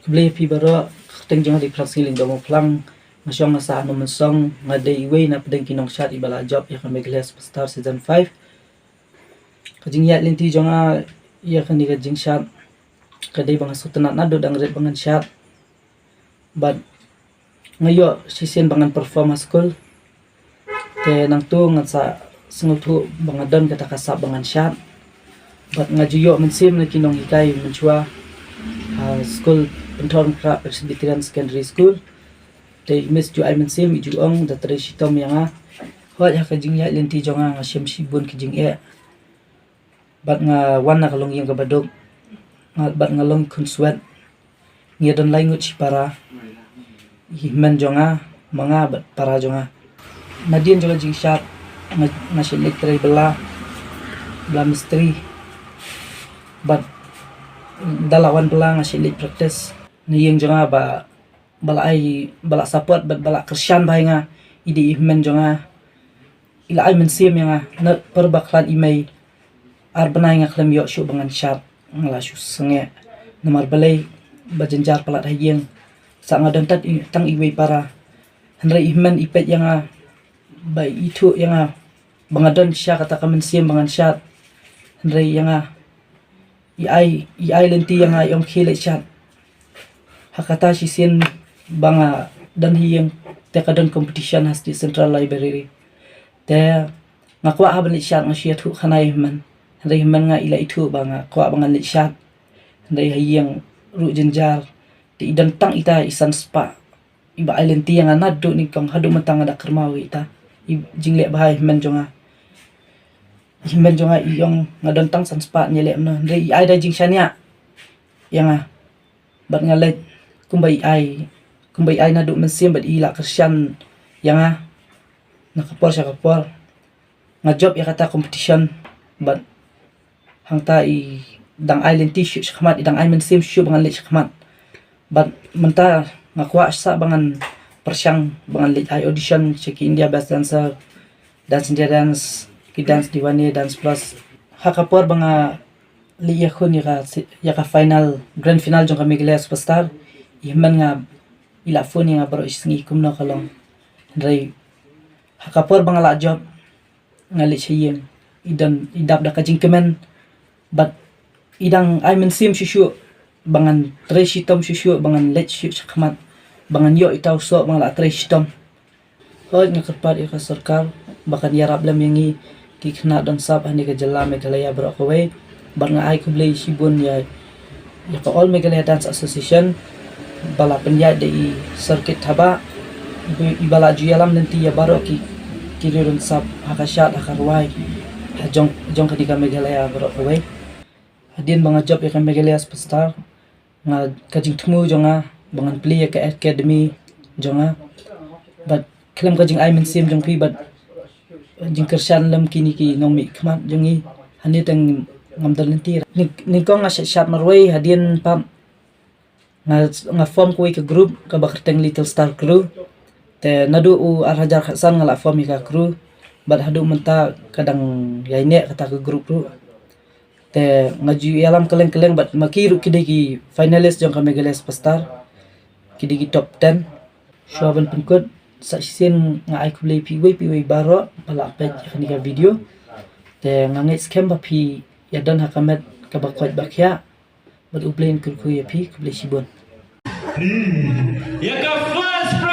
Kublay pi baro teng jong di praksiling do mo plang masyong sa ano mensong nga day way na pedeng kinong shot ibala job ya kan Megales Star season 5 kajing ya linti jonga ya kan di kajing shot kadai bang sutanat nado dang red bangan shot but ngayo sisen bangan perform school te nang tu ngan sa sengul tu bangadon kata kasap bangan shot but ngajuyo mensim na kinong hikay menchua school Penton Kra Presbyterian Secondary School te miss ju ai mensim ju ong da tre shitom yanga hot ya kajing ya lenti jonga nga shem shibun kijing bat nga wan na kalong yang kabadog bat nga long kunsuat ngia don language para himen jonga mga bat para jonga nadien jonga jing shat nga shelik tre bela misteri bat dalawan bela nga shelik practice niyeng jonga bala support bat bala Christian bay nga idi himen jonga ila ay mensim nga na perbaklan imay arbanay nga klam yo shu bangan shat ngala shu senge namar balay bajenjar palat hayeng sa nga dantat tang iway para hanray himen ipet yang bay itu yang bangadon siya kata kamensim bangan shat hanray yang iay lenti yang yung khile shat hakata sisin banga dan hiyeng tekadon competition has di Central Library te ngakwa haban shat nga siya tu khanay man handay man nga ila itu banga kwa bangan shat handay hiyeng ru jenjar ti idan tang ita isan spa iba island ti nga naddo ni kang hadu matang da kermawi ita jingle bahay men jonga iyong ngadon tang san spa nyele no handay ay da jing shania yang bat nga let kumbay ay nadu mensim bat ila Christian yang nakapor siya kapor nga job ya kata competition but hangta dang island tissue kamat idang ay mensim shu bangan lit kamat but menta ngakwa sa bangan persyang bangan lit ay audition ki India Best Dancer Dance India Dance ki Dance Diwane Dance Plus hakapor banga li yakun ya ka final grand final jong kami Megales Star iman nga ila phone nga baro isngi kumno kalong ray hakapor banga la job nga lit siyeng idap da kajing kemen but idang ay mensim shushu bangan treshitom shushu bangan let shu kamat bangan yo itaw so bang la treshitom hoj nga kapar ka sarkar bakan yarab lam yangi kikna don sab ani ka jala Meghalaya bro kaway bar nga ay kublay shibun ya ka All Meghalaya Dance Association bala penyat di circuit haba ibala juyalam nanti ya baro kirirun sab hakashat hakarway jong kadika Meghalaya bro kaway hadin mga job ya ka Meghalaya Star nga kajing temu jonga bangan play ka academy jonga but klam kajing ay mensim jong pi but jing kersan lam kini ki nong mi kmat jongi hani tang ngamdal nanti ni ko nga shot marway hadin pam nga form ko ka group ka bakarteng Little Star Crew te nadu u arhajar khasan nga la form ka crew but hadu menta kadang yaine kata ka group ru te ngaju yalam keleng but makiru kidiki finalist jong ka Megales Star kidiki top 10 shoban pengkut sa sin nga ay kublay piway baro pala pet kani ka video te ngangit scam ba pi yadan hakamet ka bakwat bakya but ublain kuya pi kublay sibon ya ka first